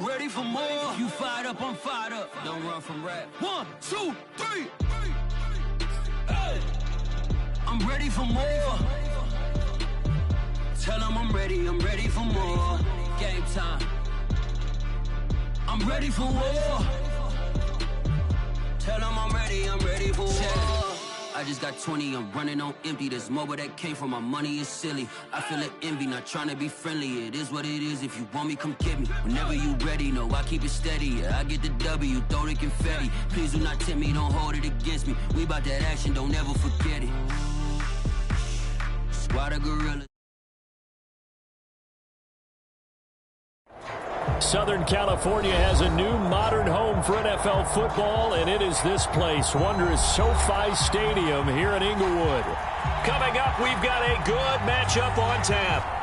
I'm ready for more. If you fired up, I'm fired up. Don't run from rap. 1, 2, 3. Hey. I'm ready for more. Tell them I'm ready for more. Game time. I'm ready for war. Tell them I'm ready for war. I just got 20, I'm running on empty. This mobile that came from my money is silly. I feel it envy, not trying to be friendly. It is what it is, if you want me, come get me. Whenever you ready, no, I keep it steady. Yeah, I get the W, throw the confetti. Please do not tempt me, don't hold it against me. We about that action, don't ever forget it. Squad of gorillas. Southern California has a new modern home for NFL football, and it is this place, wondrous SoFi Stadium here in Inglewood. Coming up, we've got a good matchup on tap.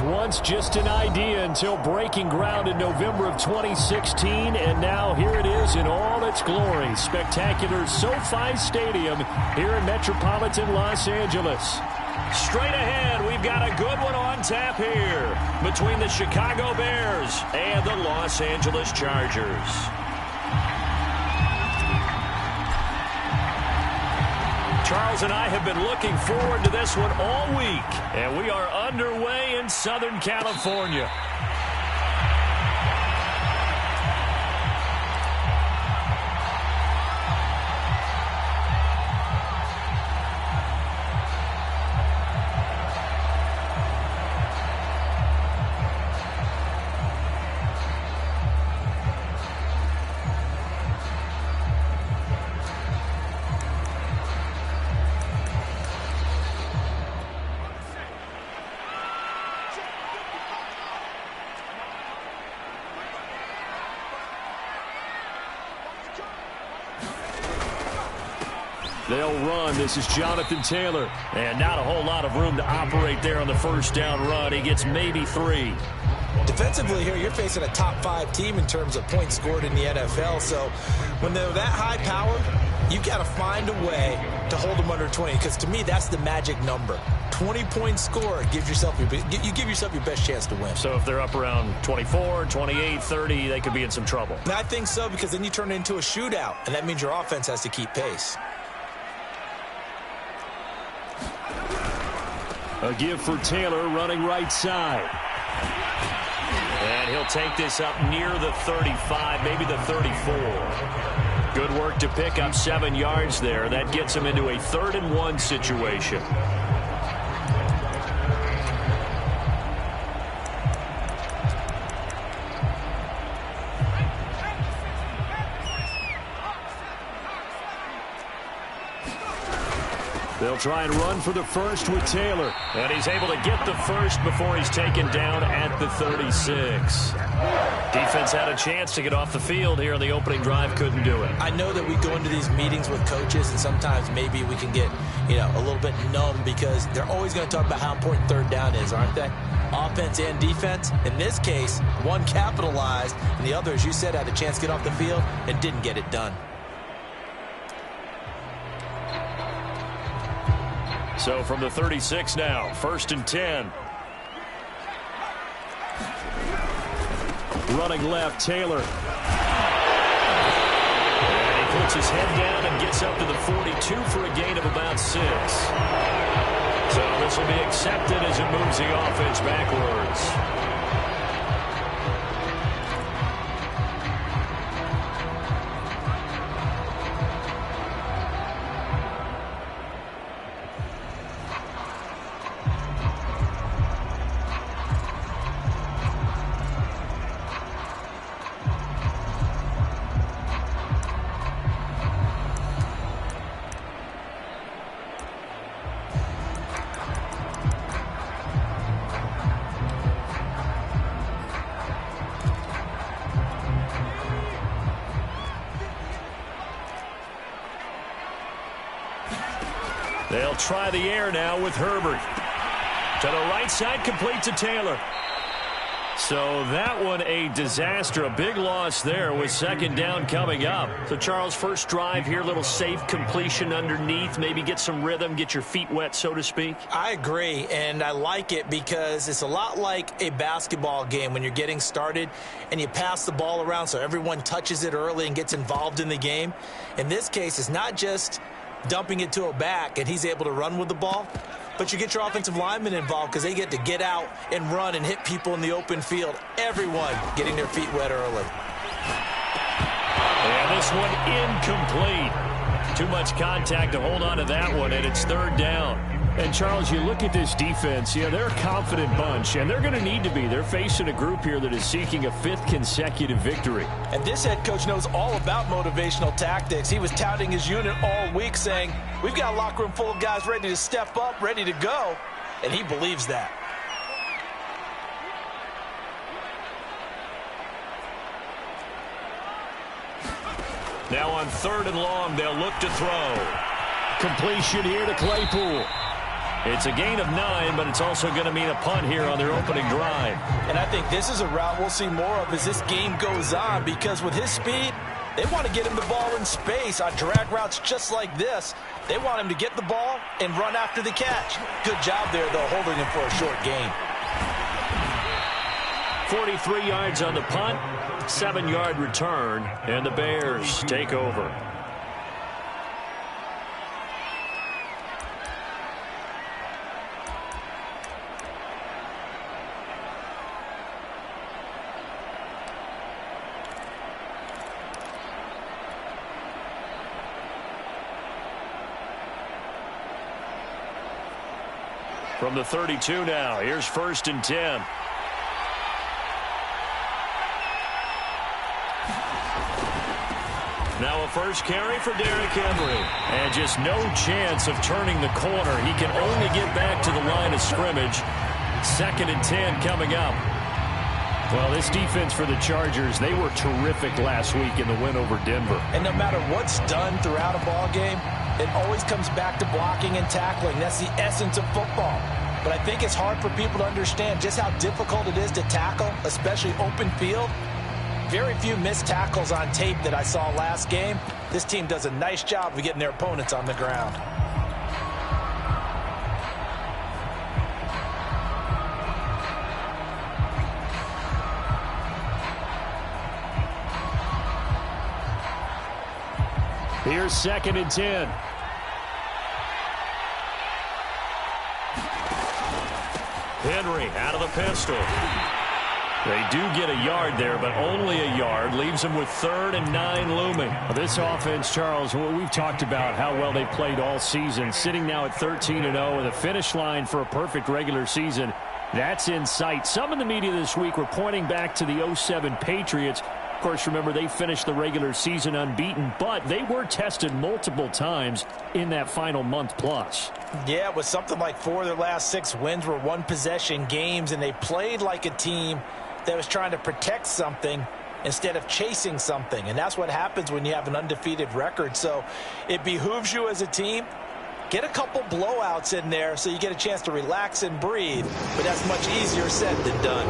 Once just an idea until breaking ground in November of 2016, and now here it is in all its glory. Spectacular SoFi Stadium here in metropolitan Los Angeles. Straight ahead, we've got a good one on tap here between the Chicago Bears and the Los Angeles Chargers. Charles and I have been looking forward to this one all week, and we are underway in Southern California. They'll run. This is Jonathan Taylor. And not a whole lot of room to operate there on the first down run. He gets maybe 3. Defensively here, you're facing a top 5 team in terms of points scored in the NFL. So when they're that high powered, you got to find a way to hold them under 20, because to me, that's the magic number. 20 points scored gives yourself you give yourself your best chance to win. So if they're up around 24, 28, 30, they could be in some trouble. And I think so, because then you turn it into a shootout, and that means your offense has to keep pace. A give for Taylor running right side. And he'll take this up near the 35, maybe the 34. Good work to pick up 7 yards there. That gets him into a 3rd and 1 situation. They'll try and run for the first with Taylor. And he's able to get the first before he's taken down at the 36. Defense had a chance to get off the field here in the opening drive, couldn't do it. I know that we go into these meetings with coaches, and sometimes maybe we can get, a little bit numb, because they're always going to talk about how important 3rd down is, aren't they? Offense and defense. In this case, one capitalized, and the other, as you said, had a chance to get off the field and didn't get it done. So from the 36 now, 1st and 10. Running left, Taylor. And he puts his head down and gets up to the 42 for a gain of about 6. So this will be accepted as it moves the offense backwards. They'll try the air now with Herbert. To the right side, complete to Taylor. So that one a disaster. A big loss there with 2nd down coming up. So, Charles, first drive here, little safe completion underneath. Maybe get some rhythm, get your feet wet, so to speak. I agree, and I like it because it's a lot like a basketball game when you're getting started and you pass the ball around so everyone touches it early and gets involved in the game. In this case, it's not just dumping it to a back and he's able to run with the ball, but you get your offensive linemen involved because they get to get out and run and hit people in the open field. Everyone getting their feet wet early. And this one incomplete. Too much contact to hold on to that one, and it's 3rd down. And, Charles, you look at this defense, they're a confident bunch, and they're going to need to be. They're facing a group here that is seeking a 5th consecutive victory. And this head coach knows all about motivational tactics. He was touting his unit all week, saying, we've got a locker room full of guys ready to step up, ready to go, and he believes that. Now on 3rd and long, they'll look to throw. Completion here to Claypool. It's a gain of 9, but it's also going to mean a punt here on their opening drive. And I think this is a route we'll see more of as this game goes on, because with his speed, they want to get him the ball in space on drag routes just like this. They want him to get the ball and run after the catch. Good job there, though, holding him for a short gain. 43 yards on the punt, 7-yard return, and the Bears take over. From the 32 now, here's 1st and 10. Now a first carry for Derrick Henry. And just no chance of turning the corner. He can only get back to the line of scrimmage. 2nd and 10 coming up. Well, this defense for the Chargers, they were terrific last week in the win over Denver. And no matter what's done throughout a ball game, it always comes back to blocking and tackling. That's the essence of football. but I think it's hard for people to understand just how difficult it is to tackle, especially open field. Very few missed tackles on tape that I saw last game. This team does a nice job of getting their opponents on the ground. Here's 2nd and 10. Henry out of the pistol. They do get a yard there, but only a yard. Leaves them with 3rd and 9 looming. Well, this offense, Charles, we've talked about how well they played all season. Sitting now at 13-0 with a finish line for a perfect regular season. That's in sight. Some in the media this week were pointing back to the 07 Patriots. Of course, remember, they finished the regular season unbeaten, but they were tested multiple times in that final month plus. Yeah, it was something like 4 of their last 6 wins were one-possession games, and they played like a team that was trying to protect something instead of chasing something. And that's what happens when you have an undefeated record. So it behooves you as a team, get a couple blowouts in there so you get a chance to relax and breathe. But that's much easier said than done.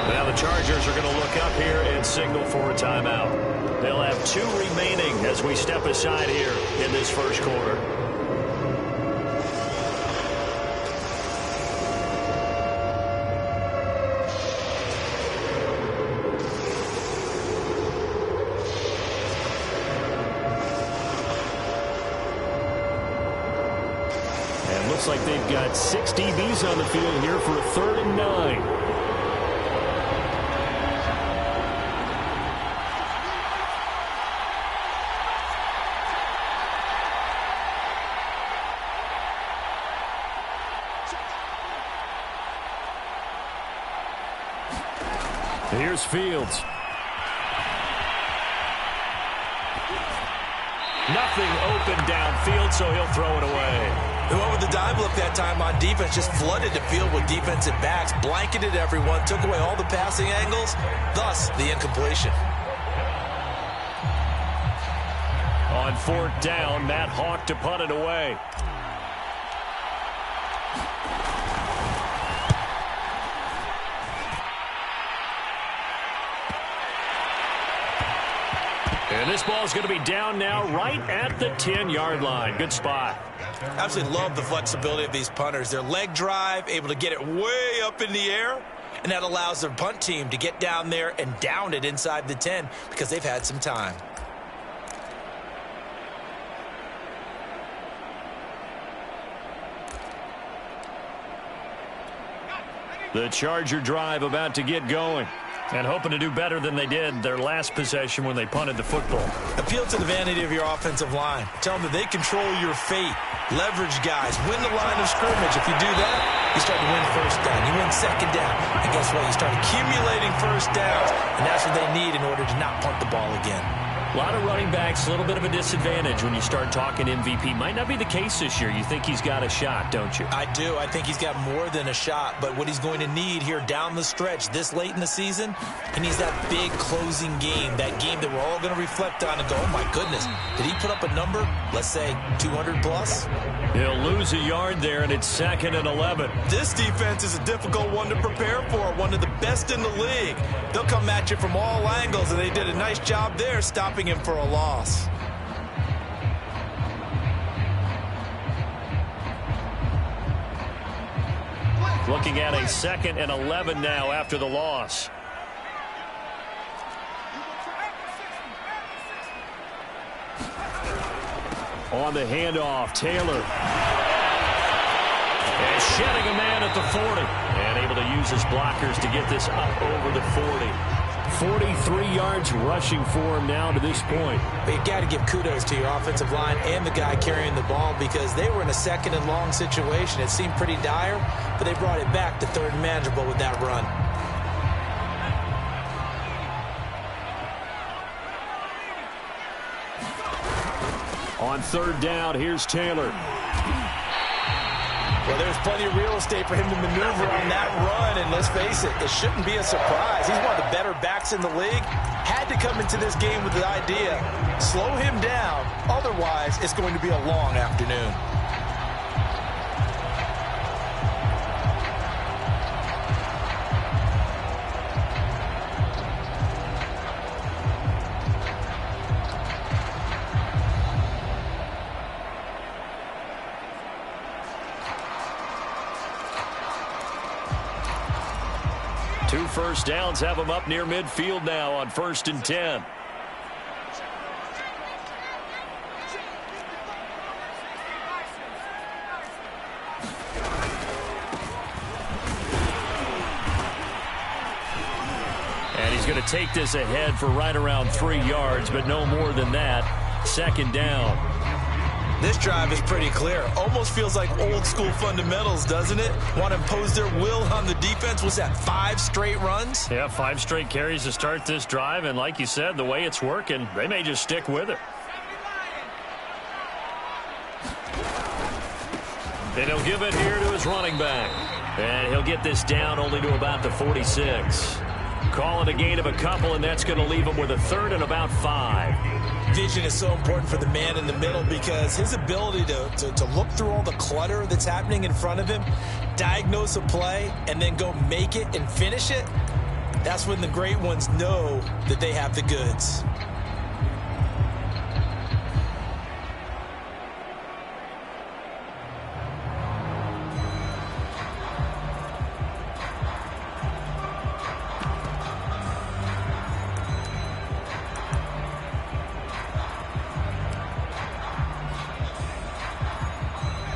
Now the Chargers are going to look up here and signal for a timeout. They'll have 2 remaining as we step aside here in this first quarter. And looks like they've got 6 DBs on the field here for a 3rd and 9. Here's Fields. Nothing open downfield, so he'll throw it away. They went with the dime look that time on defense, just flooded the field with defensive backs, blanketed everyone, took away all the passing angles, thus the incompletion. On 4th down, Matt Hawk to punt it away. And this ball is going to be down now right at the 10-yard line. Good spot. Absolutely love the flexibility of these punters. Their leg drive, able to get it way up in the air, and that allows their punt team to get down there and down it inside the 10 because they've had some time. The Charger drive about to get going. And hoping to do better than they did their last possession when they punted the football. Appeal to the vanity of your offensive line. Tell them that they control your fate. Leverage guys. Win the line of scrimmage. If you do that, you start to win 1st down. You win 2nd down. And guess what? You start accumulating 1st downs. And that's what they need in order to not punt the ball again. A lot of running backs, a little bit of a disadvantage when you start talking MVP. Might not be the case this year. You think he's got a shot, don't you? I do. I think he's got more than a shot. But what he's going to need here down the stretch this late in the season, he needs that big closing game, that game that we're all going to reflect on and go, oh, my goodness, did he put up a number, let's say, 200 plus? He'll lose a yard there, and it's 2nd and 11. This defense is a difficult one to prepare for, one of the best in the league. They'll come at you from all angles, and they did a nice job there stopping him for a loss. Looking at a 2nd and 11 now after the loss. On the handoff, Taylor. And shedding a man at the 40. And able to use his blockers to get this up over the 40. 43 yards rushing for him now to this point. But you've got to give kudos to your offensive line and the guy carrying the ball because they were in a 2nd and long situation. It seemed pretty dire, but they brought it back to 3rd and manageable with that run. On 3rd down, here's Taylor. Well, there's plenty of real estate for him to maneuver on that run, and let's face it, it shouldn't be a surprise. He's one of the better backs in the league. Had to come into this game with the idea, slow him down, otherwise it's going to be a long afternoon. Two first downs have him up near midfield now on 1st and 10. And he's going to take this ahead for right around 3 yards, but no more than that. 2nd down. This drive is pretty clear. Almost feels like old school fundamentals, doesn't it? Want to impose their will on the defense. Was that 5 straight runs? Yeah, 5 straight carries to start this drive. And like you said, the way it's working, they may just stick with it. And he'll give it here to his running back. And he'll get this down only to about the 46. Call it a gain of a couple, and that's going to leave him with a 3rd and about 5. Vision is so important for the man in the middle because his ability to look through all the clutter that's happening in front of him, diagnose a play, and then go make it and finish it, that's when the great ones know that they have the goods.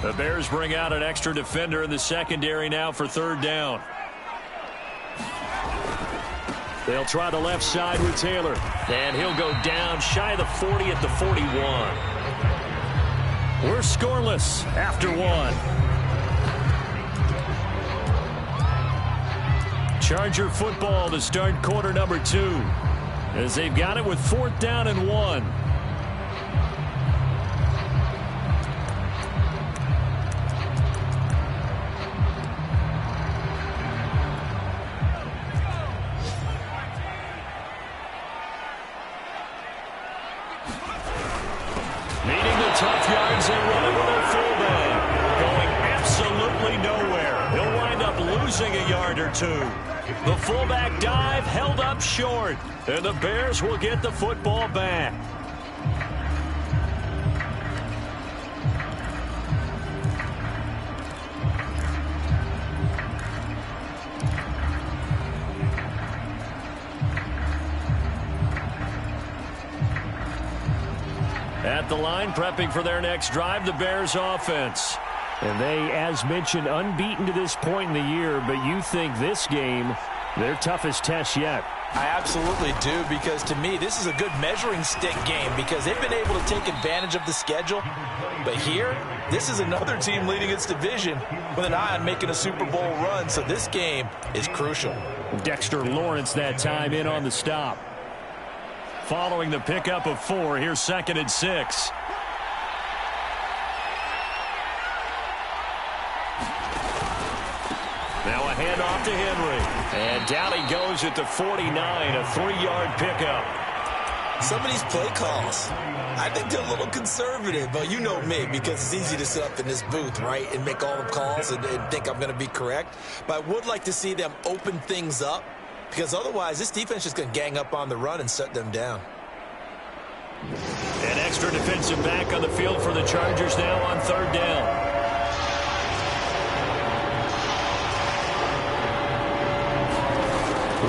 The Bears bring out an extra defender in the secondary now for 3rd down. They'll try the left side with Taylor. And he'll go down shy of the 40 at the 41. We're scoreless after 1. Charger football to start quarter number 2. As they've got it with 4th down and 1. Tough yards and running with a fullback. Going absolutely nowhere. He'll wind up losing a yard or 2. The fullback dive held up short. And the Bears will get the football back. At the line, prepping for their next drive, the Bears offense. And they, as mentioned, unbeaten to this point in the year, but you think this game, their toughest test yet. I absolutely do, because to me, this is a good measuring stick game because they've been able to take advantage of the schedule. But here, this is another team leading its division with an eye on making a Super Bowl run, so this game is crucial. Dexter Lawrence that time in on the stop. Following the pickup of 4, here's 2nd and 6. Now a handoff to Henry. And down he goes at the 49, a 3-yard pickup. Some of these play calls, I think they're a little conservative, but you know me, because it's easy to sit up in this booth, right, and make all the calls and think I'm going to be correct. But I would like to see them open things up, because otherwise this defense is going to gang up on the run and shut them down. An extra defensive back on the field for the Chargers now on 3rd down.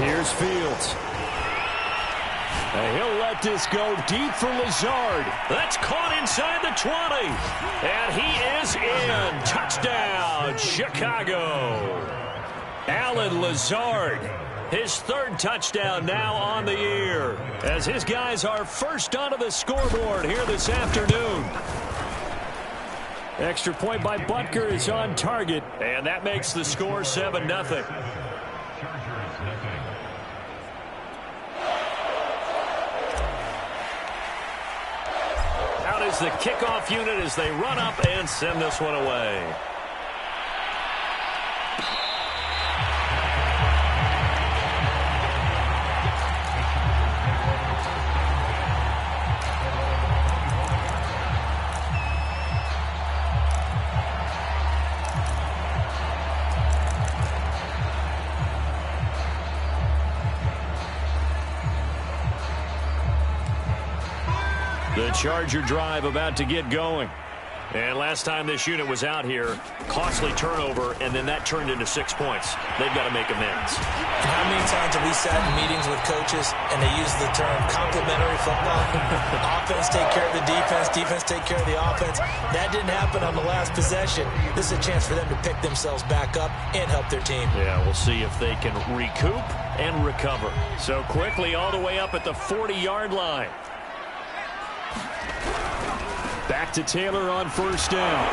Here's Fields. And he'll let this go deep for Lazard. That's caught inside the 20. And he is in. Touchdown, Chicago. Allen Lazard. His 3rd touchdown now on the year, as his guys are first onto the scoreboard here this afternoon. Extra point by Butker is on target, and that makes the score 7-0. Out is the kickoff unit as they run up and send this one away. The Charger drive about to get going. And last time this unit was out here, costly turnover, and then that turned into 6 points. They've got to make amends. And how many times have we sat in meetings with coaches and they use the term complementary football? Offense take care of the defense, defense take care of the offense. That didn't happen on the last possession. This is a chance for them to pick themselves back up and help their team. Yeah, we'll see if they can recoup and recover. So quickly all the way up at the 40-yard line. Back to Taylor on first down.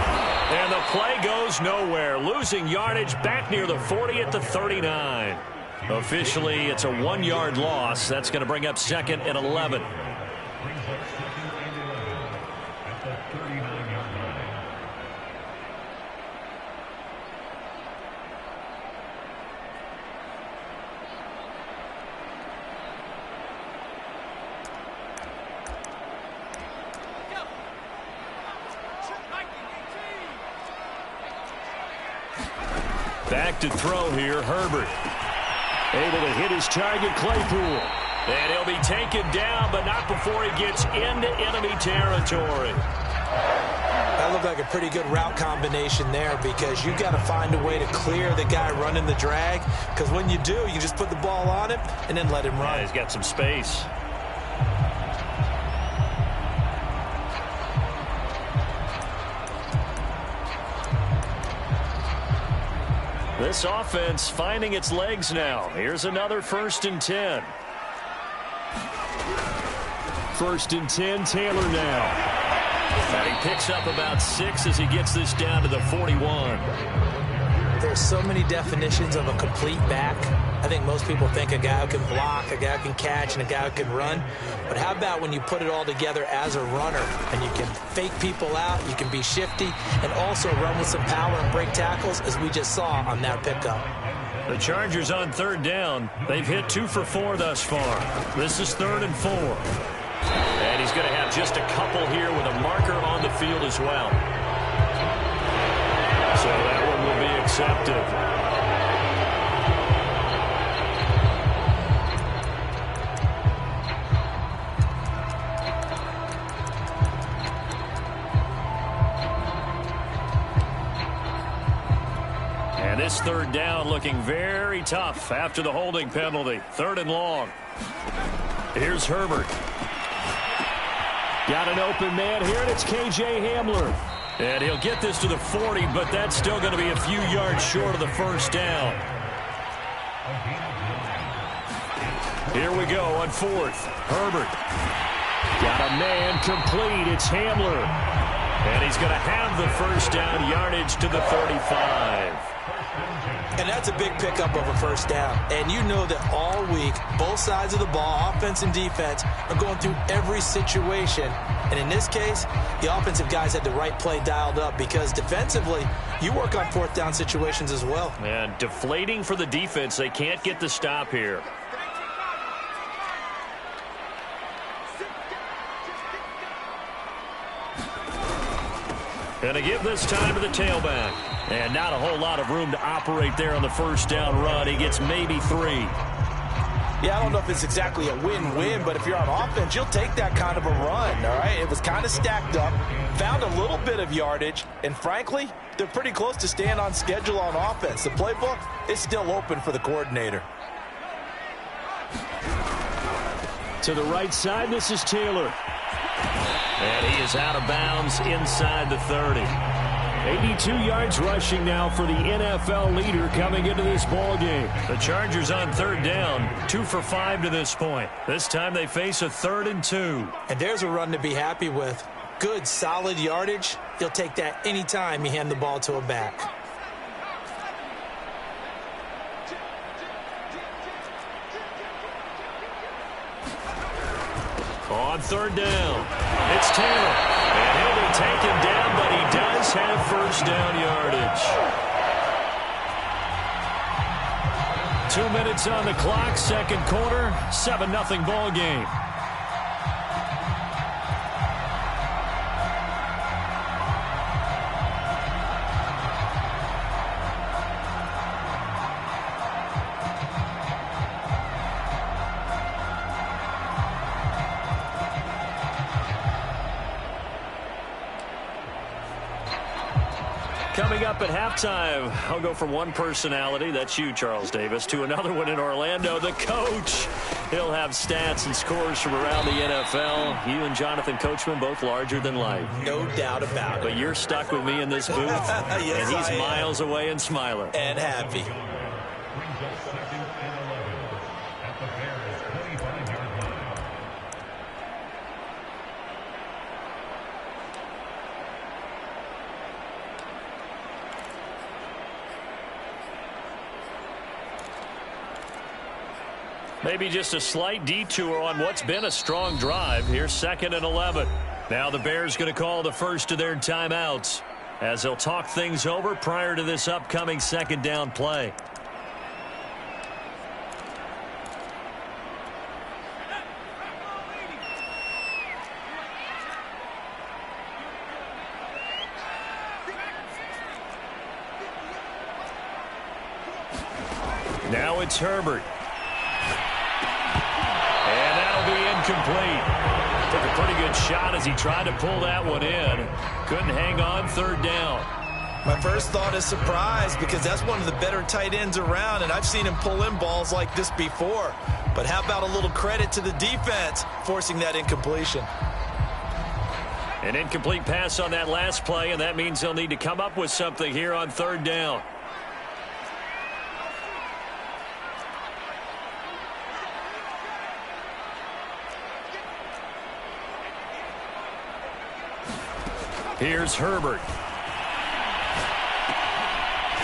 And the play goes nowhere. Losing yardage back near the 40 at the 39. Officially, it's a 1-yard loss. That's going to bring up 2nd and 11. Back to throw here, Herbert. Able to hit his target, Claypool. And he'll be taken down, but not before he gets into enemy territory. That looked like a pretty good route combination there because you got to find a way to clear the guy running the drag, because when you do, you just put the ball on him and then let him run. Yeah, he's got some space. This offense finding its legs now. Here's another 1st and 10. 1st and 10, Taylor now. And he picks up about 6 as he gets this down to the 41. There's so many definitions of a complete back. I think most people think a guy who can block, a guy who can catch, and a guy who can run. But how about when you put it all together as a runner and you can fake people out, you can be shifty, and also run with some power and break tackles, as we just saw on that pickup. The Chargers on 3rd down. They've hit 2 for 4 thus far. This is 3rd and 4. And he's going to have just a couple here with a marker on the field as well. So that one will be accepted. And this 3rd down looking very tough after the holding penalty. 3rd and long. Here's Herbert. Got an open man here, and it's K.J. Hamler. And he'll get this to the 40, but that's still going to be a few yards short of the 1st down. Here we go on 4th. Herbert. Got a man complete. It's Hamler. And he's going to have the 1st down, yardage to the 35. And that's a big pickup of a 1st down. And you know that all week, both sides of the ball, offense and defense, are going through every situation. And in this case, the offensive guys had the right play dialed up, because defensively, you work on 4th down situations as well. And deflating for the defense. They can't get the stop here. Going to give this time to the tailback. And not a whole lot of room to operate there on the 1st down run. He gets maybe 3. Yeah, I don't know if it's exactly a win-win, but if you're on offense, you'll take that kind of a run, all right? It was kind of stacked up, found a little bit of yardage, and frankly, they're pretty close to staying on schedule on offense. The playbook is still open for the coordinator. To the right side, this is Taylor. And he is out of bounds inside the 30. 82 yards rushing now for the NFL leader coming into this ball game. The Chargers on 3rd down, 2 for 5 to this point. This time they face a 3rd and 2. And there's a run to be happy with. Good, solid yardage. You'll take that anytime you hand the ball to a back. On 3rd down, it's Taylor. And he'll be taken down, but he does have 1st down yardage. 2 minutes on the clock, 2nd quarter, 7-0 ball game. Coming up at halftime, I'll go from one personality, that's you, Charles Davis, to another one in Orlando, the coach. He'll have stats and scores from around the NFL. You and Jonathan Coachman, both larger than life. No doubt about it. But you're stuck with me in this booth, yes, and he's miles away and smiling. And happy. Maybe just a slight detour on what's been a strong drive. Here's 2nd and 11. Now the Bears going to call the first of their timeouts as they'll talk things over prior to this upcoming 2nd down play. Now it's Herbert. And that'll be incomplete. Took a pretty good shot as he tried to pull that one in. Couldn't hang on, 3rd down. My first thought is surprise because that's one of the better tight ends around, and I've seen him pull in balls like this before. But how about a little credit to the defense forcing that incompletion? An incomplete pass on that last play, and that means they'll need to come up with something here on 3rd down. Here's Herbert.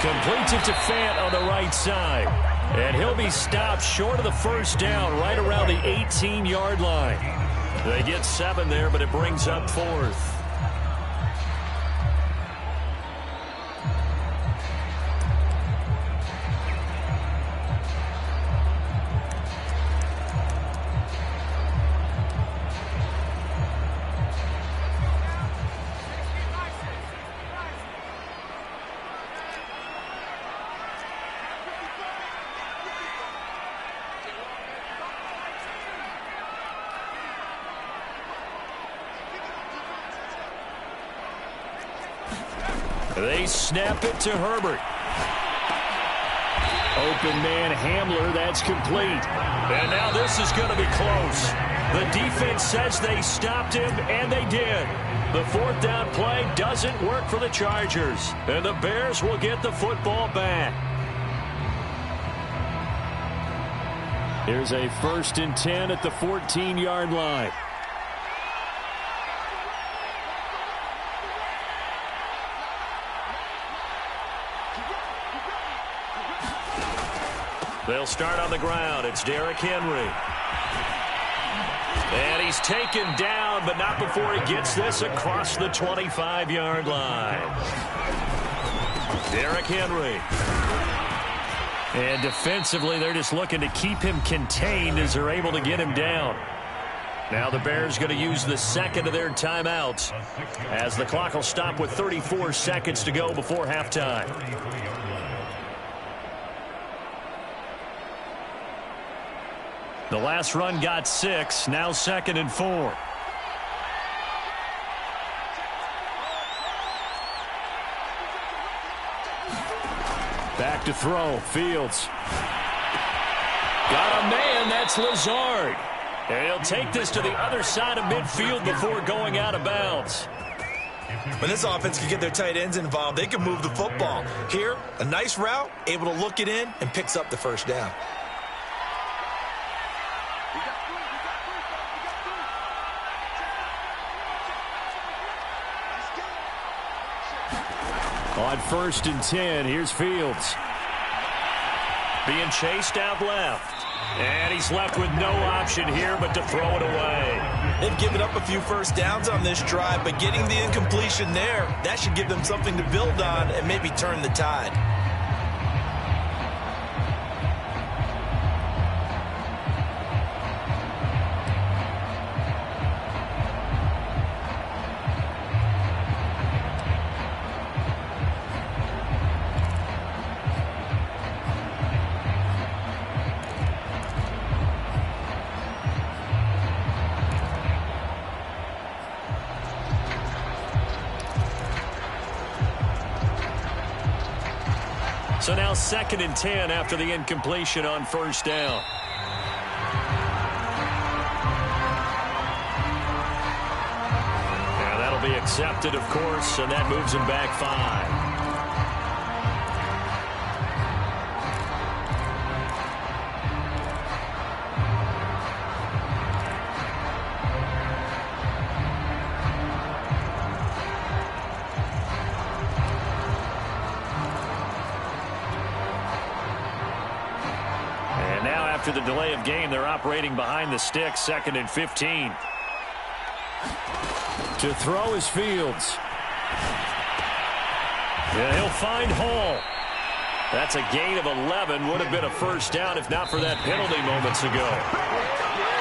Completes it to Fant on the right side. And he'll be stopped short of the 1st down right around the 18-yard line. They get 7 there, but it brings up 4th. They snap it to Herbert. Open man Hamler, that's complete. And now this is going to be close. The defense says they stopped him, and they did. The 4th down play doesn't work for the Chargers. And the Bears will get the football back. Here's a 1st and 10 at the 14-yard line. They'll start on the ground. It's Derrick Henry. And he's taken down, but not before he gets this across the 25-yard line. Derrick Henry. And defensively, they're just looking to keep him contained as they're able to get him down. Now the Bears going to use the 2nd of their timeouts as the clock will stop with 34 seconds to go before halftime. The last run got 6. Now 2nd and 4. Back to throw. Fields. Got a man. That's Lazard. And he'll take this to the other side of midfield before going out of bounds. When this offense can get their tight ends involved, they can move the football. Here, a nice route, able to look it in, and picks up the 1st down. On 1st and 10, here's Fields. Being chased out left. And he's left with no option here but to throw it away. They've given up a few 1st downs on this drive, but getting the incompletion there, that should give them something to build on and maybe turn the tide. So now 2nd and 10 after the incompletion on first down. And that'll be accepted, of course, and that moves him back 5. After the delay of game, they're operating behind the sticks, 2nd and 15. To throw is Fields. Yeah, he'll find Hall. That's a gain of 11. Would have been a first down if not for that penalty moments ago.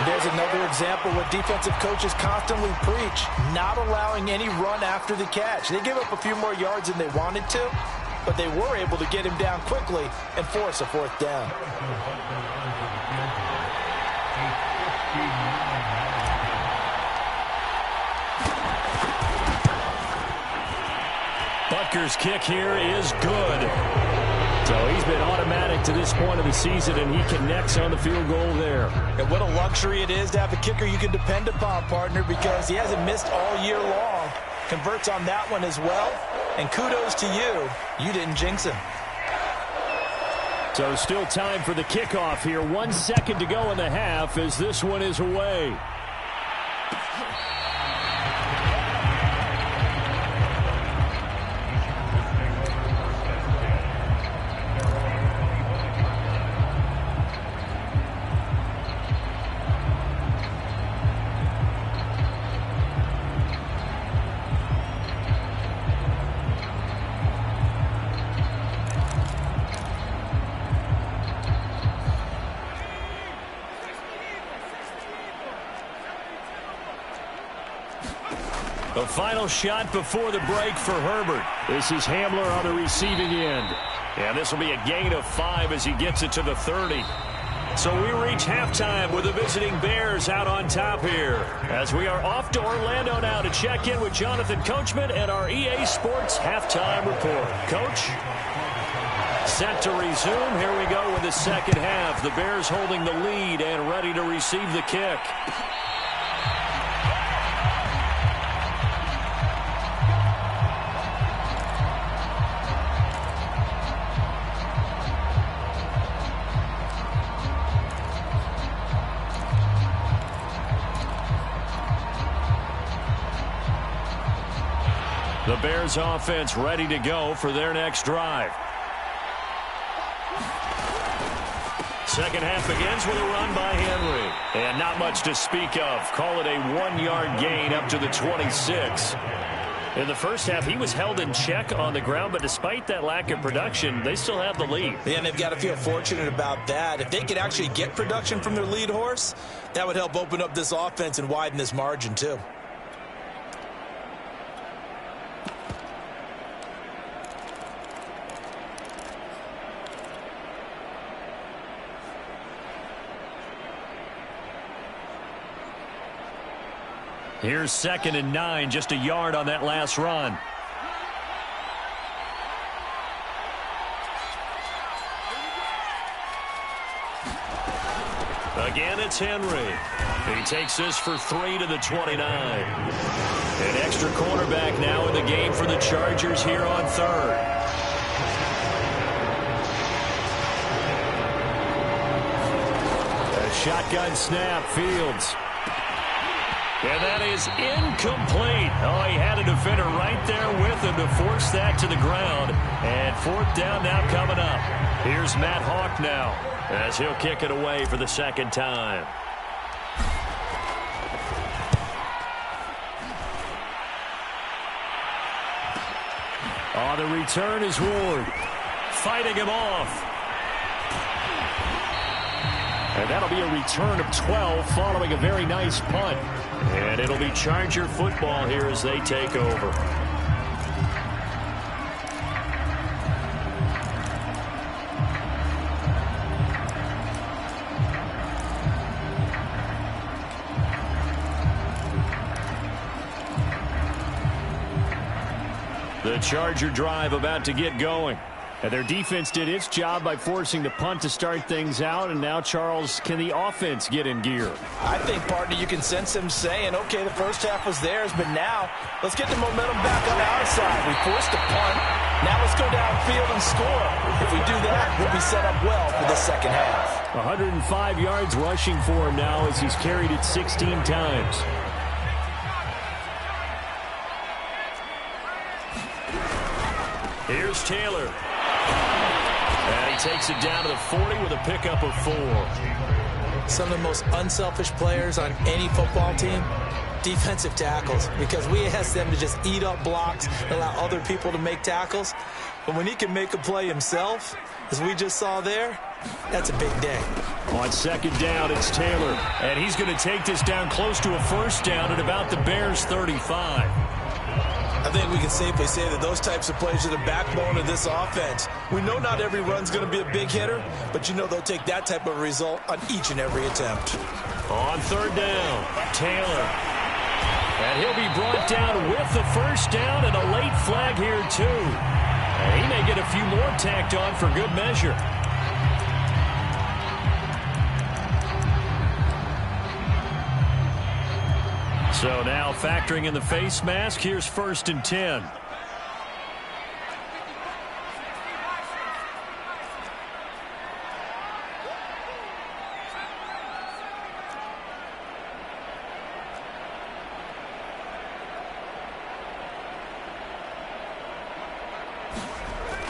There's another example what defensive coaches constantly preach, not allowing any run after the catch. They give up a few more yards than they wanted to, but they were able to get him down quickly and force a 4th down. Butker's kick here is good. So he's been automatic to this point of the season, and he connects on the field goal there. And what a luxury it is to have a kicker you can depend upon, partner, because he hasn't missed all year long. Converts on that one as well. And kudos to you. You didn't jinx him. So still time for the kickoff here. 1 second to go in the half as this one is away. The final shot before the break for Herbert. This is Hamler on the receiving end. And this will be a gain of 5 as he gets it to the 30. So we reach halftime with the visiting Bears out on top here. As we are off to Orlando now to check in with Jonathan Coachman and our EA Sports halftime report. Coach? Set to resume. Here we go with the second half. The Bears holding the lead and ready to receive the kick. The Bears offense ready to go for their next drive. Second half begins with a run by Henry. And not much to speak of. Call it a 1-yard gain up to the 26. In the first half, he was held in check on the ground, but despite that lack of production, they still have the lead. Yeah, and they've got to feel fortunate about that. If they could actually get production from their lead horse, that would help open up this offense and widen this margin too. Here's 2nd and 9, just a yard on that last run. Again, it's Henry. He takes this for 3 to the 29. An extra cornerback now in the game for the Chargers here on 3rd. A shotgun snap, Fields. And that is incomplete. Oh, he had a defender right there with him to force that to the ground. And 4th down now coming up. Here's Matt Hawk now as he'll kick it away for the second time. Oh, the return is Ward. Fighting him off. And that'll be a return of 12 following a very nice punt. And it'll be Charger football here as they take over. The Charger drive about to get going. And their defense did its job by forcing the punt to start things out. And now, Charles, can the offense get in gear? I think, partner, you can sense them saying, okay, the first half was theirs, but now let's get the momentum back on our side. We forced the punt. Now let's go downfield and score. If we do that, we'll be set up well for the second half. 105 yards rushing for him now as he's carried it 16 times. Here's Taylor. And he takes it down to the 40 with a pickup of 4. Some of the most unselfish players on any football team, defensive tackles, because we ask them to just eat up blocks and allow other people to make tackles. But when he can make a play himself, as we just saw there, that's a big day. On second down, it's Taylor. And he's going to take this down close to a first down at about the Bears' 35. I think we can safely say that those types of plays are the backbone of this offense. We know not every run's going to be a big hitter, but you know they'll take that type of result on each and every attempt. On third down, Taylor. And he'll be brought down with the first down and a late flag here, too. And he may get a few more tacked on for good measure. So now factoring in the face mask, here's 1st and 10.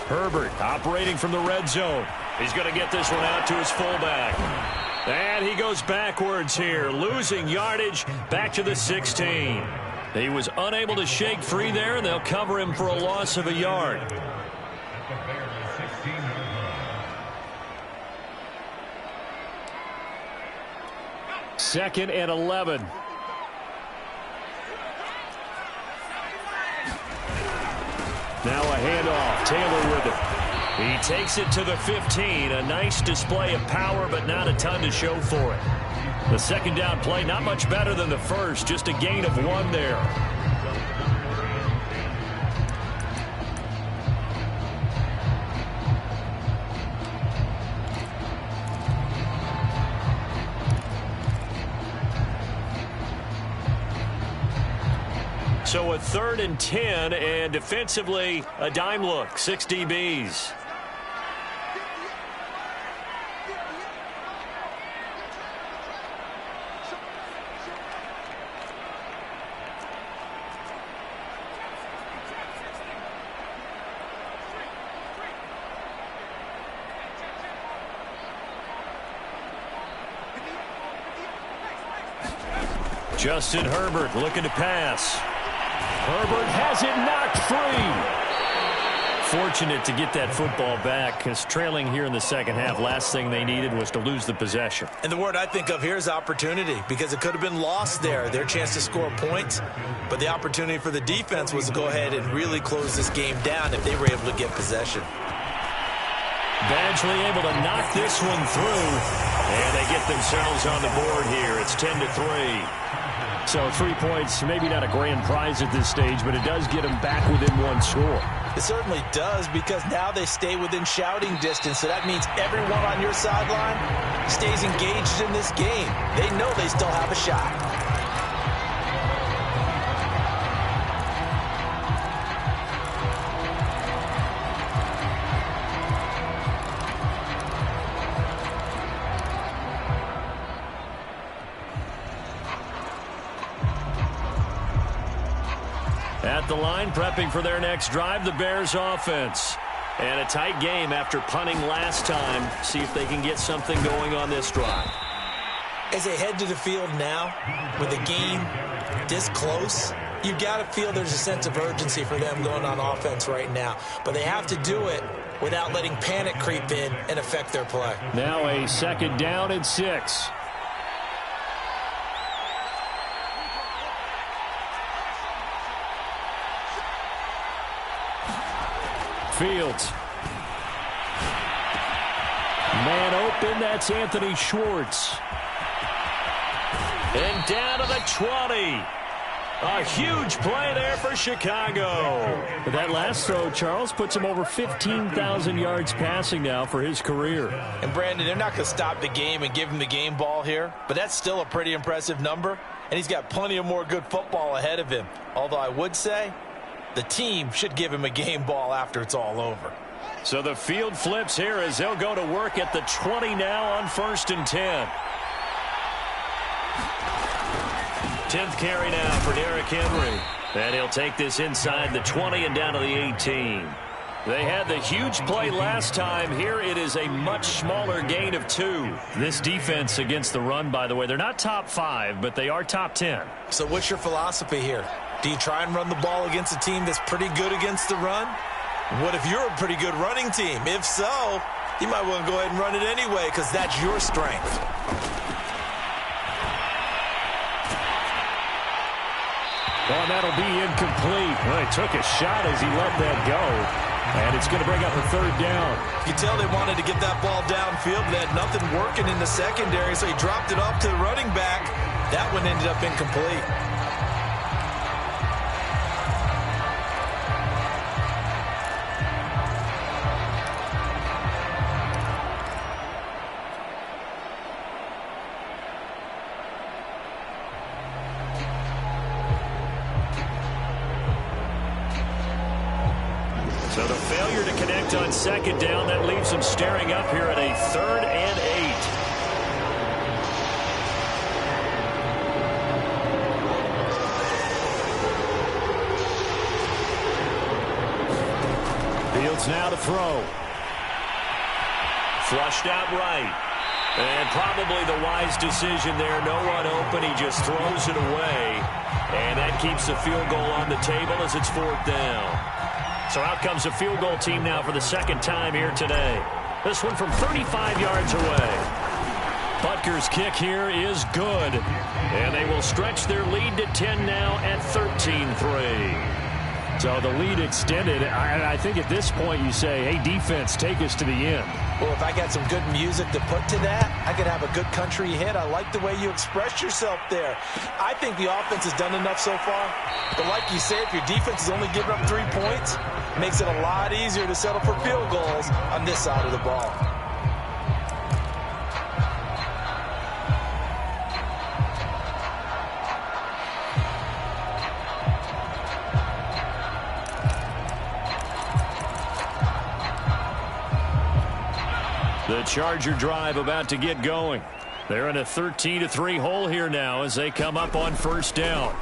Herbert operating from the red zone. He's going to get this one out to his fullback. And he goes backwards here, losing yardage back to the 16. He was unable to shake free there, and they'll cover him for a loss of a yard. Second and 11. Now a handoff. Taylor with it. He takes it to the 15. A nice display of power, but not a ton to show for it. The second down play, not much better than the first. Just a gain of 1 there. So a 3rd and 10, and defensively, a dime look. 6 DBs. Justin Herbert looking to pass. Herbert has it knocked free. Fortunate to get that football back, because trailing here in the second half, last thing they needed was to lose the possession. And the word I think of here is opportunity, because it could have been lost there, their chance to score points. But the opportunity for the defense was to go ahead and really close this game down if they were able to get possession. Badgley able to knock this one through, and they get themselves on the board here. It's 10-3. So 3 points, maybe not a grand prize at this stage, but it does get them back within 1 score. It certainly does, because now they stay within shouting distance. So that means everyone on your sideline stays engaged in this game. They know they still have a shot. At the line, prepping for their next drive, the Bears offense. And a tight game after punting last time. See if they can get something going on this drive. As they head to the field now, with the game this close, you've got to feel there's a sense of urgency for them going on offense right now. But they have to do it without letting panic creep in and affect their play. Now a 2nd down and 6. Fields. Man open, that's Anthony Schwartz. And down to the 20. A huge play there for Chicago. But that last throw, Charles, puts him over 15,000 yards passing now for his career. And, Brandon, they're not going to stop the game and give him the game ball here, but that's still a pretty impressive number, and he's got plenty of more good football ahead of him. Although I would say the team should give him a game ball after it's all over. So the field flips here as they'll go to work at the 20 now on 1st and 10. 10th carry now for Derrick Henry. And he'll take this inside the 20 and down to the 18. They had the huge play last time. Here it is a much smaller gain of 2. This defense against the run, by the way, they're not top 5, but they are top 10. So what's your philosophy here? Do you try and run the ball against a team that's pretty good against the run? What if you're a pretty good running team? If so, you might want to go ahead and run it anyway because that's your strength. Well, and that'll be incomplete. Well, he took a shot as he let that go. And it's going to bring up a 3rd down. You can tell they wanted to get that ball downfield, but they had nothing working in the secondary, so he dropped it off to the running back. That one ended up incomplete. So the failure to connect on 2nd down, that leaves them staring up here at a 3rd and 8. Fields now to throw. Flushed out right. And probably the wise decision there. No one open. He just throws it away. And that keeps the field goal on the table as it's 4th down. So out comes a field goal team now for the 2nd time here today. This one from 35 yards away. Butker's kick here is good. And they will stretch their lead to 10 now at 13-3. So the lead extended. I think at this point you say, hey, defense, take us to the end. Well, if I got some good music to put to that, I could have a good country hit. I like the way you express yourself there. I think the offense has done enough so far. But like you say, if your defense is only giving up 3 points, it makes it a lot easier to settle for field goals on this side of the ball. The Charger drive about to get going. They're in a 13-3 hole here now as they come up on 1st down.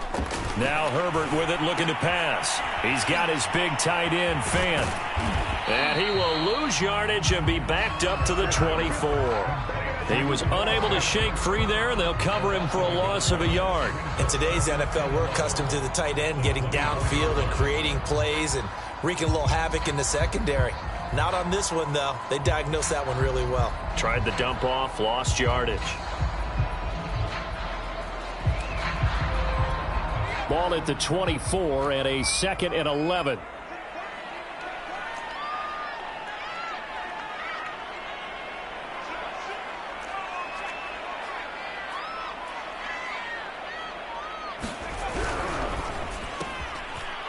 Now Herbert with it looking to pass. He's got his big tight end, Fant. And he will lose yardage and be backed up to the 24. He was unable to shake free there, and they'll cover him for a loss of a yard. In today's NFL, we're accustomed to the tight end getting downfield and creating plays and wreaking a little havoc in the secondary. Not on this one, though. They diagnosed that one really well. Tried the dump off, lost yardage. Ball at the 24 and a 2nd and 11.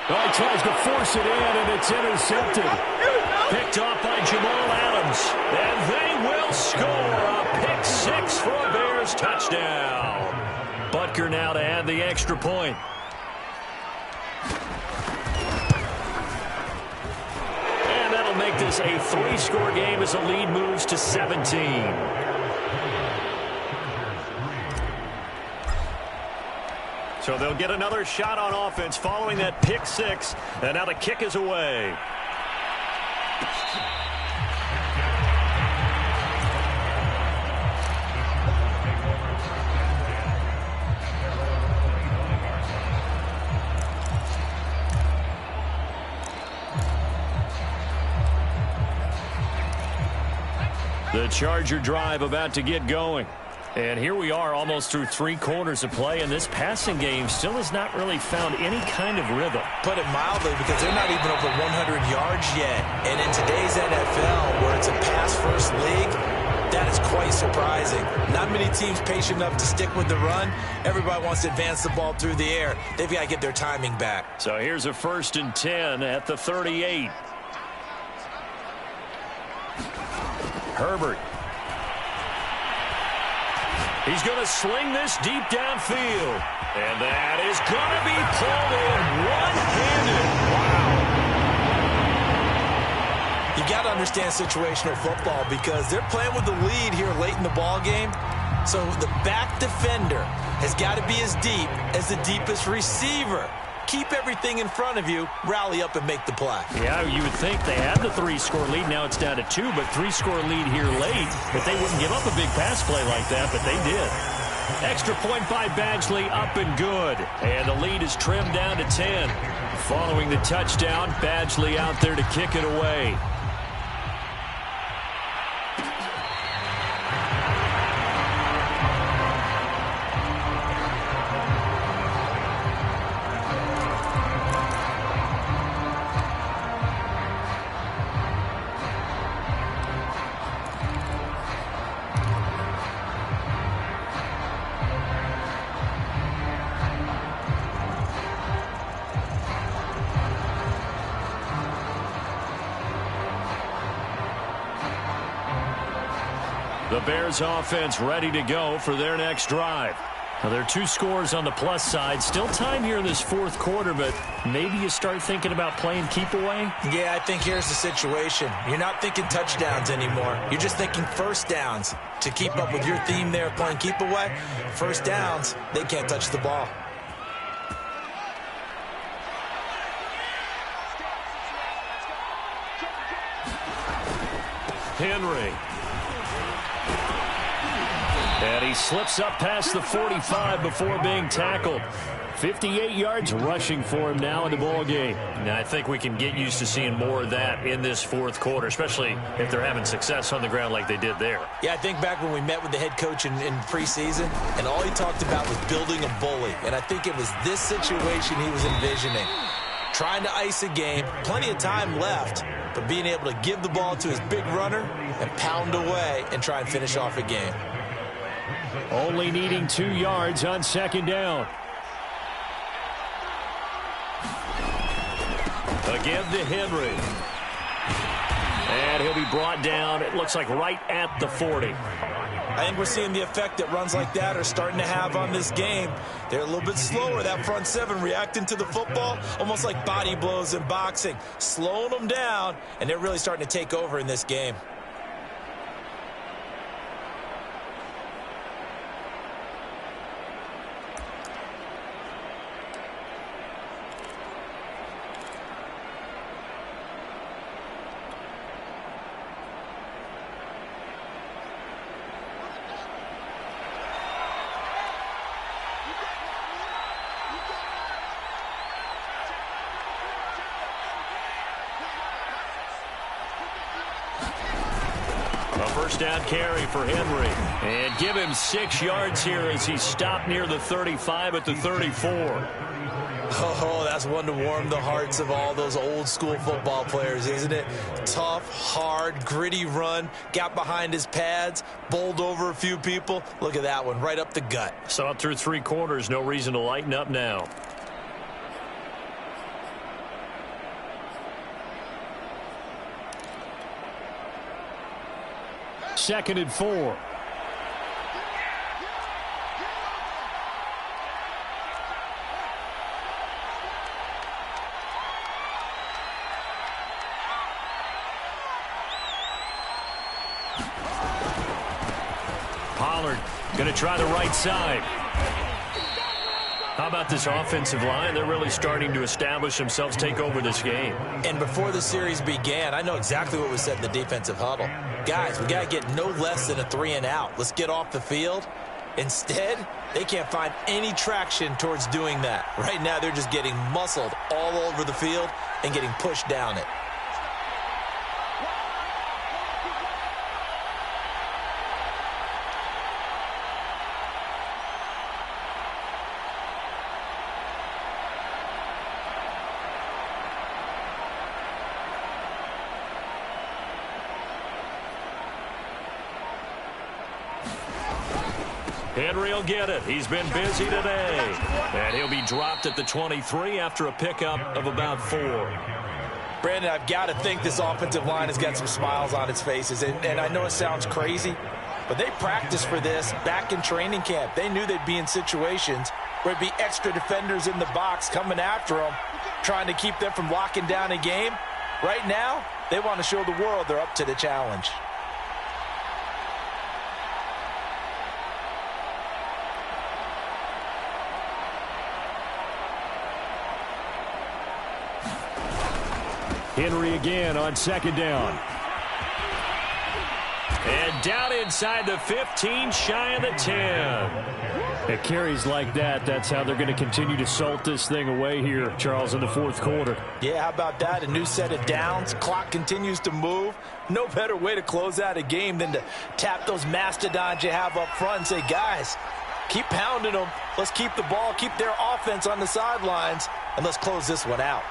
Well, he tries to force it in, and it's intercepted. Picked off by Jamal Adams. And they will score a pick 6 for a Bears touchdown. Butker now to add the extra point. And that'll make this a 3-score game as the lead moves to 17. So they'll get another shot on offense following that pick 6. And now the kick is away. The Charger drive about to get going. And here we are almost through 3 quarters of play, and this passing game still has not really found any kind of rhythm. Put it mildly, because they're not even over 100 yards yet. And in today's NFL, where it's a pass-first league, That is quite surprising. Not many teams patient enough to stick with the run. Everybody wants to advance the ball through the air. They've got to get their timing back. So here's a 1st and 10 at the 38. Herbert. He's going to sling this deep downfield. And that is going to be pulled in one-handed. Wow. You got to understand situational football because they're playing with the lead here late in the ball game. So the back defender has got to be as deep as the deepest receiver. Keep everything in front of you, rally up and make the play. Yeah, you would think they had the 3-score lead. Now it's down to 2, but 3-score lead here late. But they wouldn't give up a big pass play like that, but they did. Extra point by Badgley, up and good. And the lead is trimmed down to 10. Following the touchdown, Badgley out there to kick it away. The Bears offense ready to go for their next drive. Now, there are 2 scores on the plus side. Still time here in this 4th quarter, but maybe you start thinking about playing keep away? Yeah, I think here's the situation. You're not thinking touchdowns anymore. You're just thinking first downs. To keep up with your theme there, playing keep away, first downs, they can't touch the ball. Henry. And he slips up past the 45 before being tackled. 58 yards rushing for him now in the ball game. Now, I think we can get used to seeing more of that in this 4th quarter, especially if they're having success on the ground like they did there. Yeah, I think back when we met with the head coach in preseason, and all he talked about was building a bully. And I think it was this situation he was envisioning. Trying to ice a game, plenty of time left, but being able to give the ball to his big runner and pound away and try and finish off a game. Only needing 2 yards on 2nd down. Again to Henry. And he'll be brought down, it looks like right at the 40. I think we're seeing the effect that runs like that are starting to have on this game. They're a little bit slower, that front 7 reacting to the football, almost like body blows in boxing, slowing them down, and they're really starting to take over in this game. First down carry for Henry. And give him 6 yards here as he stopped near the 35 at the 34. Oh, that's one to warm the hearts of all those old school football players, isn't it? Tough, hard, gritty run. Got behind his pads, bowled over a few people. Look at that one, right up the gut. Saw it through 3 quarters. No reason to lighten up now. Second and 4. Pollard going to try the right side. How about this offensive line? They're really starting to establish themselves, take over this game. And before the series began, I know exactly what was said in the defensive huddle. Guys, we got to get no less than a 3 and out. Let's get off the field. Instead, they can't find any traction towards doing that. Right now, they're just getting muscled all over the field and getting pushed down it. Henry will get it. He's been busy today. And he'll be dropped at the 23 after a pickup of about 4. Brandon, I've got to think this offensive line has got some smiles on its faces. And I know it sounds crazy, but they practiced for this back in training camp. They knew they'd be in situations where there'd be extra defenders in the box coming after them, trying to keep them from locking down a game. Right now, they want to show the world they're up to the challenge. Henry again on 2nd down. And down inside the 15, shy of the 10. It carries like that. That's how they're going to continue to salt this thing away here, Charles, in the 4th quarter. Yeah, how about that? A new set of downs. Clock continues to move. No better way to close out a game than to tap those mastodons you have up front and say, guys, keep pounding them. Let's keep the ball, keep their offense on the sidelines, and let's close this one out.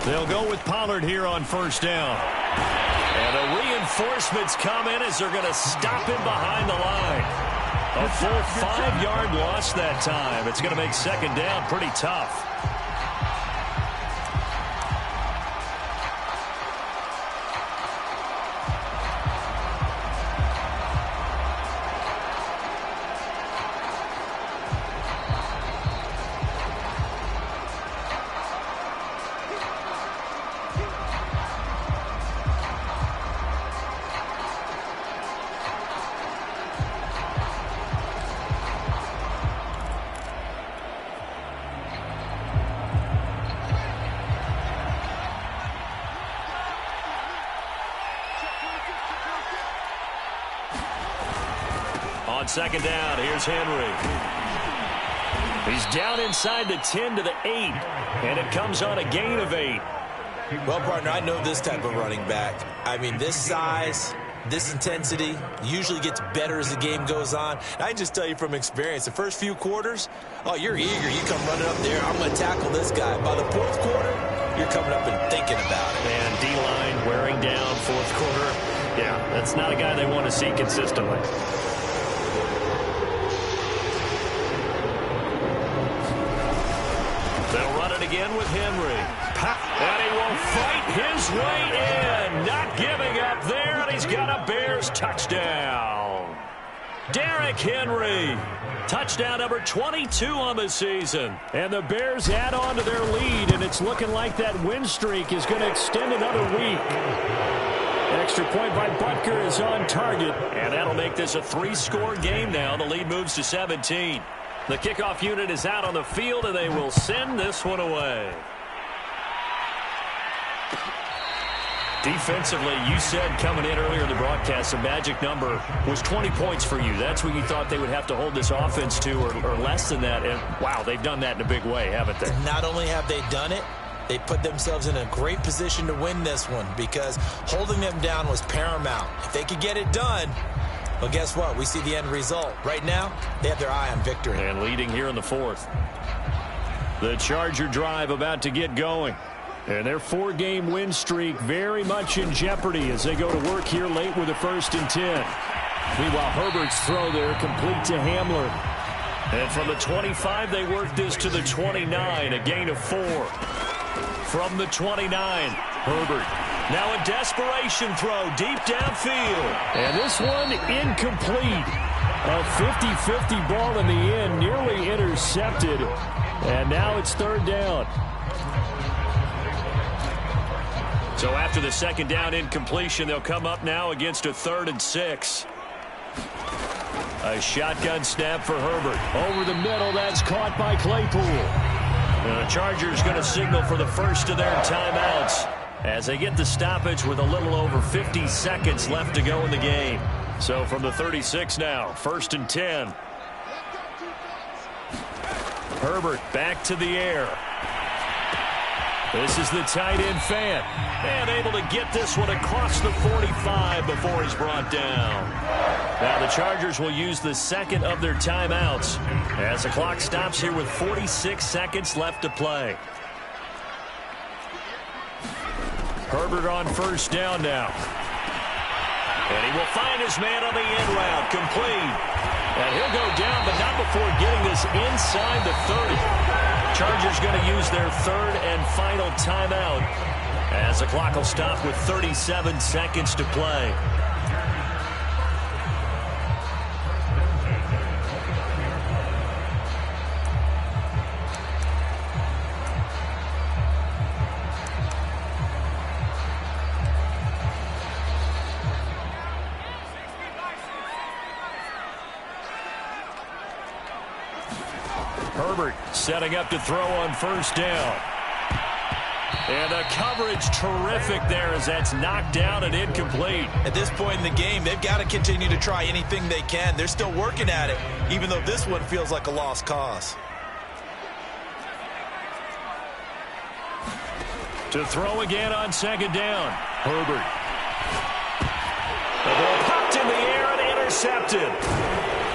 They'll go with Pollard here on 1st down. And the reinforcements come in as they're going to stop him behind the line. A full 5-yard loss that time. It's going to make 2nd down pretty tough. On 2nd down, here's Henry. He's down inside the 10 to the 8, and it comes on a gain of 8. Well, partner, I know this type of running back. I mean, this size, this intensity usually gets better as the game goes on. And I can just tell you from experience, the first few quarters, oh, you're eager. You come running up there, I'm going to tackle this guy. By the 4th quarter, you're coming up and thinking about it. And D-line wearing down 4th quarter. Yeah, that's not a guy they want to see consistently. They'll run it again with Henry. And he will fight his way in. Not giving up there, and he's got a Bears touchdown. Derrick Henry. Touchdown number 22 on the season. And the Bears add on to their lead, and it's looking like that win streak is going to extend another week. Extra point by Butker is on target. And that'll make this a 3-score game now. The lead moves to 17. The kickoff unit is out on the field, and they will send this one away. Defensively, you said coming in earlier in the broadcast, the magic number was 20 points for you. That's what you thought they would have to hold this offense to, or less than that. And, wow, they've done that in a big way, haven't they? Not only have they done it, they put themselves in a great position to win this one because holding them down was paramount. If they could get it done, well, guess what? We see the end result. Right now, they have their eye on victory. And leading here in the 4th. The Charger drive about to get going. And their 4-game win streak very much in jeopardy as they go to work here late with a 1st and 10. Meanwhile, Herbert's throw there complete to Hamler. And from the 25, they work this to the 29, a gain of 4. From the 29, Herbert. Now a desperation throw deep downfield. And this one incomplete. A 50-50 ball in the end, nearly intercepted. And now it's 3rd down. So after the 2nd down incompletion, they'll come up now against a 3rd and 6. A shotgun snap for Herbert. Over the middle, that's caught by Claypool. And the Chargers going to signal for the first of their timeouts as they get the stoppage with a little over 50 seconds left to go in the game. So from the 36 now, 1st and 10. Herbert back to the air. This is the tight end fan. And able to get this one across the 45 before he's brought down. Now the Chargers will use the second of their timeouts as the clock stops here with 46 seconds left to play. Herbert on first down now. And he will find his man on the end route, complete. And he'll go down, but not before getting this inside the 30. Chargers going to use their third and final timeout as the clock will stop with 37 seconds to play. Herbert setting up to throw on first down. And the coverage terrific there as that's knocked down and incomplete. At this point in the game, they've got to continue to try anything they can. They're still working at it, even though this one feels like a lost cause. To throw again on second down. Herbert. The ball popped in the air and intercepted.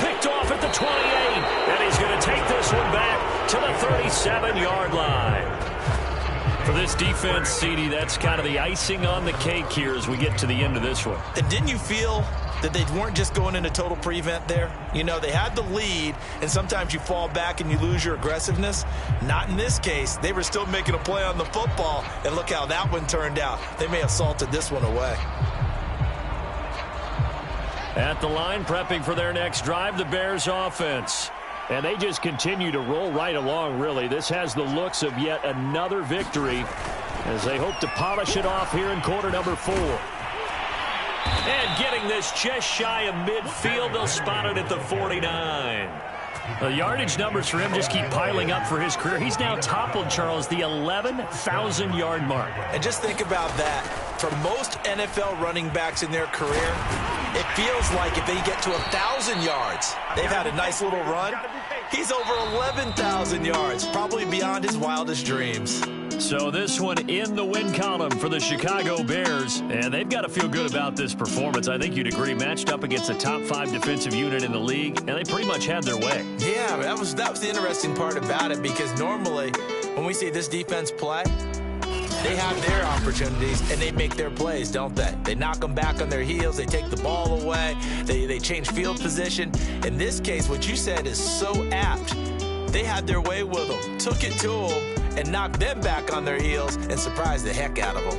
Picked off at the 28, and he's going to take this one back to the 37-yard line. For this defense, CD, that's kind of the icing on the cake here as we get to the end of this one. And didn't you feel that they weren't just going into total prevent there? You know, they had the lead, and sometimes you fall back and you lose your aggressiveness. Not in this case. They were still making a play on the football, and look how that one turned out. They may have salted this one away. At the line, prepping for their next drive, the Bears offense. And they just continue to roll right along, really. This has the looks of yet another victory as they hope to polish it off here in quarter number 4. And getting this just shy of midfield, they'll spot it at the 49. The yardage numbers for him just keep piling up for his career. He's now toppled, Charles, the 11,000-yard mark. And just think about that. For most NFL running backs in their career, it feels like if they get to 1,000 yards, they've had a nice little run. He's over 11,000 yards, probably beyond his wildest dreams. So this one in the win column for the Chicago Bears, and they've got to feel good about this performance. I think you'd agree, matched up against a top 5 defensive unit in the league, and they pretty much had their way. Yeah, that was the interesting part about it, because normally when we see this defense play, they have their opportunities, and they make their plays, don't they? They knock them back on their heels. They take the ball away. They change field position. In this case, what you said is so apt. They had their way with them, took it to them, and knocked them back on their heels and surprised the heck out of them.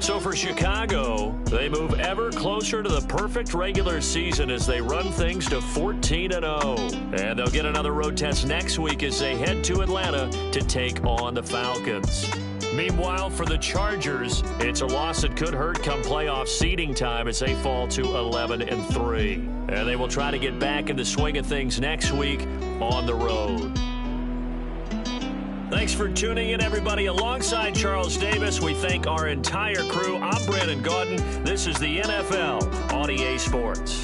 So for Chicago, they move ever closer to the perfect regular season as they run things to 14-0. And they'll get another road test next week as they head to Atlanta to take on the Falcons. Meanwhile, for the Chargers, it's a loss that could hurt come playoff seeding time as they fall to 11-3. And they will try to get back in the swing of things next week on the road. Thanks for tuning in, everybody. Alongside Charles Davis, we thank our entire crew. I'm Brandon Gaudin. This is the NFL on EA Sports.